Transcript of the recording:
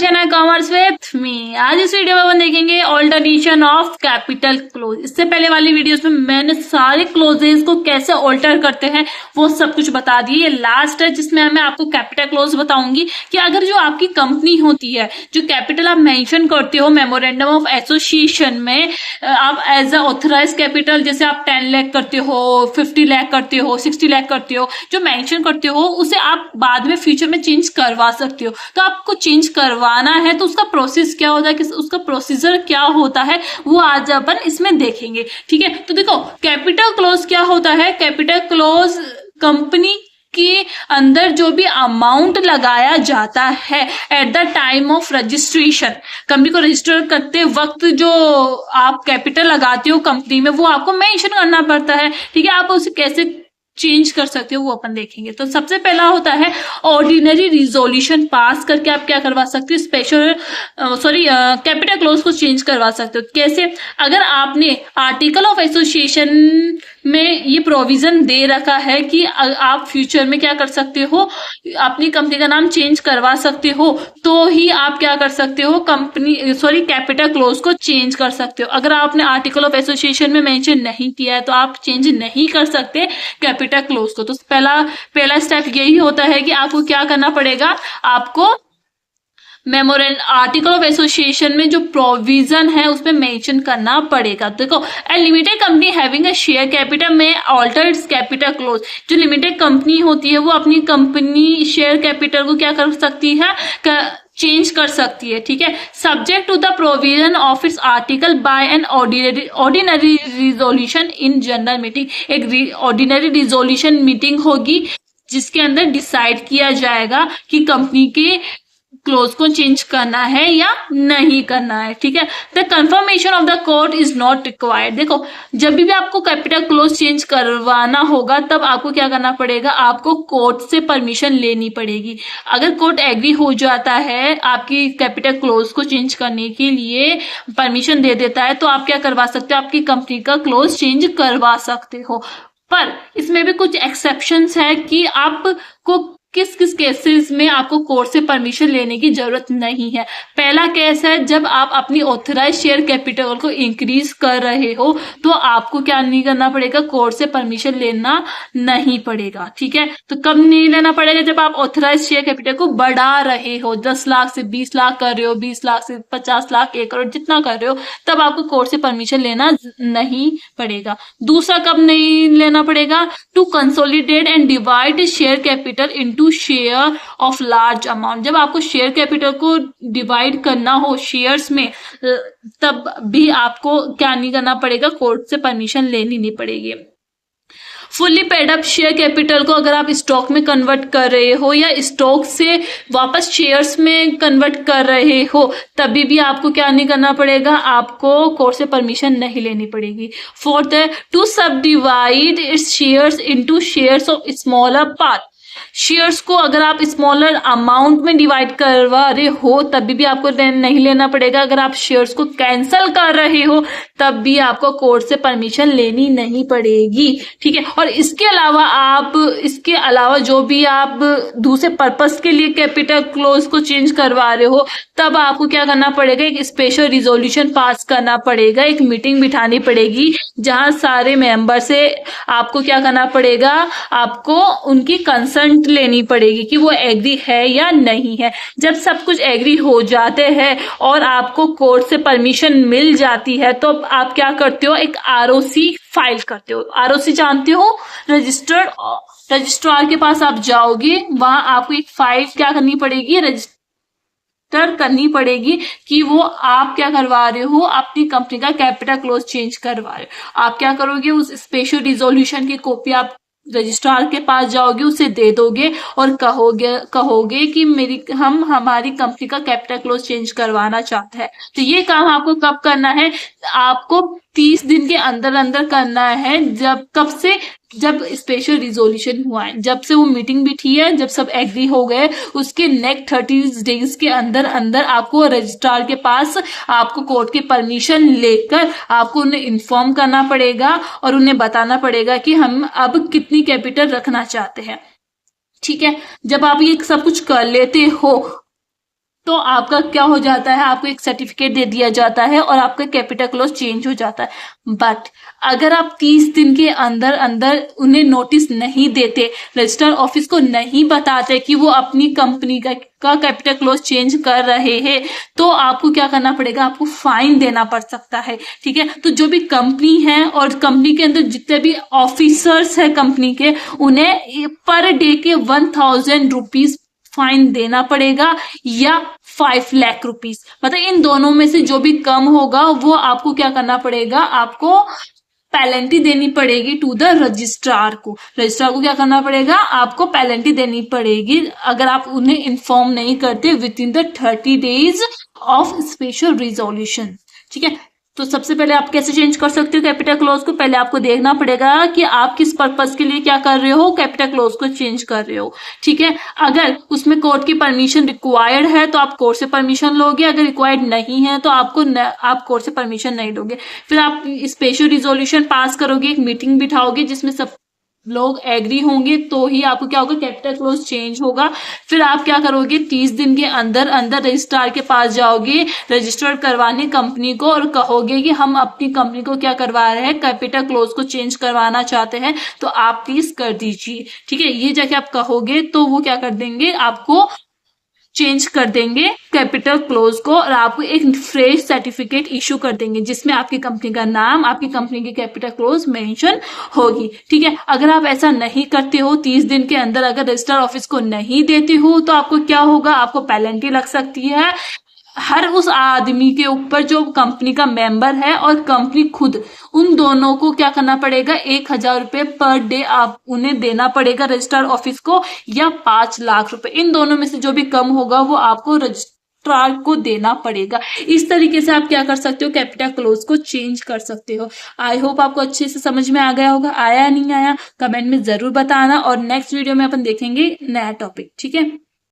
Channel commerce with me. आज इस video में अपन देखेंगे ऑल्टरेशन ऑफ कैपिटल क्लोज। इससे पहले वाली वीडियोस में मैंने सारे क्लोजेस को कैसे ऑल्टर करते हैं वो सब कुछ बता दिए। ये लास्ट है जिसमें मैं आपको कैपिटल क्लोज बताऊंगी कि अगर जो आपकी कंपनी होती है, जो कैपिटल आप मेंशन करते हो मेमोरेंडम ऑफ एसोसिएशन में, आप एज अ ऑथराइज कैपिटल जैसे आप 10 लाख करते हो, 50 लाख करते हो, 60 लाख करते हो, जो मेंशन करते हो उसे आप बाद में फ्यूचर में चेंज करवा सकते हो। तो आपको चेंज करवाना है तो उसका प्रोसेस क्या होता है, उसका प्रोसीजर क्या होता है, वो आज अपन इसमें देखेंगे। ठीक है, तो देखो कैपिटल क्लोज क्या होता है। कैपिटल क्लोज कंपनी के अंदर जो भी अमाउंट लगाया जाता है at the time of registration, company को रजिस्टर करते वक्त जो आप कैपिटल लगाते हो कंपनी में वो आपको मेंशन करना पड़ता है। ठीक है, आप उसे कैसे चेंज कर सकते हो वो अपन देखेंगे। तो सबसे पहला होता है ऑर्डिनरी रिजोल्यूशन पास करके आप क्या करवा सकते हो, स्पेशल कैपिटल क्लोज को चेंज करवा सकते हो। कैसे? अगर आपने आर्टिकल ऑफ एसोसिएशन में ये प्रोविजन दे रखा है कि आप फ्यूचर में क्या कर सकते हो, अपनी कंपनी का नाम चेंज करवा सकते हो, तो ही आप क्या कर सकते हो, कैपिटल क्लोज को चेंज कर सकते हो। अगर आपने आर्टिकल ऑफ एसोसिएशन में मेंशन नहीं किया है तो आप चेंज नहीं कर सकते कैपिटल क्लोज को। तो पहला स्टेप यही होता है कि आपको क्या करना पड़ेगा, आपको आर्टिकल ऑफ एसोसिएशन में जो प्रोविजन है उसमें मेंशन करना पड़ेगा। देखो, a limited company having a share capital में ऑल्टर इट्स कैपिटल क्लोज। जो लिमिटेड कंपनी होती है वो अपनी कंपनी शेयर कैपिटल को क्या कर सकती है, चेंज कर सकती है। ठीक है, subject to the provision of its article by an ordinary resolution in general meeting. एक ऑर्डिनरी रिजोल्यूशन मीटिंग होगी जिसके अंदर डिसाइड किया जाएगा कि कंपनी के क्लोज को चेंज करना है या नहीं करना है। ठीक है, the confirmation of the court is not required. देखो, जब भी आपको कैपिटल क्लोज चेंज करवाना होगा तब आपको क्या करना पड़ेगा, आपको कोर्ट से परमिशन लेनी पड़ेगी। अगर कोर्ट एग्री हो जाता है आपकी कैपिटल क्लोज को चेंज करने के लिए, परमिशन दे देता है, तो आप क्या करवा सकते हो, आपकी कंपनी का क्लोज चेंज करवा सकते हो। पर इसमें भी कुछ एक्सेप्शंस है कि आपको किस किस केसेस में आपको कोर्ट से परमिशन लेने की जरूरत नहीं है। पहला केस है जब आप अपनी ऑथराइज शेयर कैपिटल को इंक्रीज कर रहे हो तो आपको क्या नहीं करना पड़ेगा, कोर्ट से परमिशन लेना नहीं पड़ेगा। ठीक है, तो कब नहीं लेना पड़ेगा, जब आप ऑथराइज शेयर कैपिटल को बढ़ा रहे हो, 10 लाख से 20 लाख कर रहे हो, 20 लाख से 50 लाख, 1 करोड़ जितना कर रहे हो, तब आपको कोर्ट से परमिशन लेना नहीं पड़ेगा। दूसरा कब नहीं लेना पड़ेगा, to consolidate and divide share capital into share of large amount. जब आपको शेयर कैपिटल को डिवाइड करना हो शेयर्स में, तब भी आपको क्या नहीं करना पड़ेगा, कोर्ट से परमिशन लेनी नहीं पड़ेगी। Fully paid up share capital को अगर आप स्टॉक में कन्वर्ट कर रहे हो या स्टॉक से वापस शेयर्स में कन्वर्ट कर रहे हो, तभी भी आपको क्या नहीं करना पड़ेगा, आपको कोर्ट से परमिशन नहीं लेनी पड़ेगी। फोर्थ है टू सब divide it's shares into shares of smaller part. Shares को अगर आप स्मॉलर अमाउंट में डिवाइड करवा रहे हो तभी भी आपको नहीं लेना पड़ेगा। अगर आप शेयर्स को कैंसिल कर रहे हो तब भी आपको कोर्ट से परमिशन लेनी नहीं पड़ेगी। ठीक है, और इसके अलावा जो भी आप दूसरे पर्पस के लिए कैपिटल क्लोज को चेंज करवा रहे हो तब आपको क्या करना पड़ेगा, एक स्पेशल रिजोल्यूशन पास करना पड़ेगा, एक मीटिंग बिठानी पड़ेगी जहां सारे मेंबर से आपको क्या करना पड़ेगा, आपको उनकी कंसर्न लेनी पड़ेगी कि वो एग्री है या नहीं है। जब सब कुछ एग्री हो जाते हैं और आपको कोर्ट से परमिशन मिल जाती है तो आप क्या करते हो, एक आरओसी फाइल करते हो। आरओसी जानते हो, रजिस्ट्रार के पास आप जाओगे, वहां आपको एक फाइल क्या करनी पड़ेगी, रजिस्टर करनी पड़ेगी कि वो आप क्या करवा रहे हो, अपनी कंपनी का कैपिटल क्लोज चेंज करवा रहे हो। आप क्या करोगे, उस स्पेशल रिजोल्यूशन की कॉपी आप रजिस्ट्रार के पास जाओगे, उसे दे दोगे और कहोगे कि हमारी कंपनी का कैपिटल क्लोज चेंज करवाना चाहते हैं। तो ये काम आपको कब करना है, आपको 30 दिन के अंदर अंदर करना है। जब स्पेशल रिजोल्यूशन हुआ है, जब से वो मीटिंग भी थी है, जब सब एग्री हो गए, उसके नेक्स्ट 30 डेज के अंदर अंदर आपको रजिस्ट्रार के पास आपको कोर्ट की परमिशन लेकर आपको उन्हें इन्फॉर्म करना पड़ेगा और उन्हें बताना पड़ेगा कि हम अब कितनी कैपिटल रखना चाहते हैं। ठीक है, जब आप ये सब कुछ कर लेते हो तो आपका क्या हो जाता है, आपको एक सर्टिफिकेट दे दिया जाता है और आपका कैपिटल क्लोज चेंज हो जाता है। बट अगर आप 30 दिन के अंदर अंदर उन्हें नोटिस नहीं देते, रजिस्टर ऑफिस को नहीं बताते कि वो अपनी कंपनी का कैपिटल क्लोज चेंज कर रहे हैं, तो आपको क्या करना पड़ेगा, आपको फाइन देना पड़ सकता है। ठीक है, तो जो भी कंपनी है और कंपनी के अंदर जितने भी ऑफिसर्स है कंपनी के, उन्हें पर डे के 1000 रुपीज फाइन देना पड़ेगा या 5 लाख रुपीज, मतलब इन दोनों में से जो भी कम होगा वो आपको क्या करना पड़ेगा, आपको पेनल्टी देनी पड़ेगी टू द रजिस्ट्रार को। रजिस्ट्रार को क्या करना पड़ेगा, आपको पेनल्टी देनी पड़ेगी अगर आप उन्हें इन्फॉर्म नहीं करते with in the 30 days of special resolution. ठीक है, तो सबसे पहले आप कैसे चेंज कर सकते हो कैपिटल क्लोज को, पहले आपको देखना पड़ेगा कि आप किस पर्पस के लिए क्या कर रहे हो, कैपिटल क्लोज को चेंज कर रहे हो। ठीक है, अगर उसमें कोर्ट की परमिशन रिक्वायर्ड है तो आप कोर्ट से परमिशन लोगे, अगर रिक्वायर्ड नहीं है तो आप कोर्ट से परमिशन नहीं लोगे। फिर आप स्पेशल रिजोल्यूशन पास करोगे, एक मीटिंग बिठाओगे जिसमें सब लोग एग्री होंगे, तो ही आपको क्या होगा, कैपिटल क्लोज चेंज होगा। फिर आप क्या करोगे, 30 दिन के अंदर अंदर रजिस्ट्रार के पास जाओगे रजिस्टर करवाने कंपनी को और कहोगे कि हम अपनी कंपनी को क्या करवा रहे हैं, कैपिटल क्लोज को चेंज करवाना चाहते हैं, तो आप प्लीज कर दीजिए। ठीक है, ये जाके आप कहोगे तो वो क्या कर देंगे, आपको चेंज कर देंगे कैपिटल क्लोज को और आपको एक फ्रेश सर्टिफिकेट इशू कर देंगे जिसमें आपकी कंपनी का नाम, आपकी कंपनी की कैपिटल क्लोज मेंशन होगी। ठीक है, अगर आप ऐसा नहीं करते हो, 30 दिन के अंदर अगर रजिस्टर ऑफिस को नहीं देते हो, तो आपको क्या होगा, आपको पेनल्टी लग सकती है हर उस आदमी के ऊपर जो कंपनी का मेंबर है और कंपनी खुद, उन दोनों को क्या करना पड़ेगा, 1000 रुपए पर डे आप उन्हें देना पड़ेगा रजिस्ट्रार ऑफिस को, या 5 लाख रुपए, इन दोनों में से जो भी कम होगा वो आपको रजिस्ट्रार को देना पड़ेगा। इस तरीके से आप क्या कर सकते हो, कैपिटल क्लोज को चेंज कर सकते हो। आई होप आपको अच्छे से समझ में आ गया होगा, आया नहीं आया कमेंट में जरूर बताना, और नेक्स्ट वीडियो में अपन देखेंगे नया टॉपिक। ठीक है।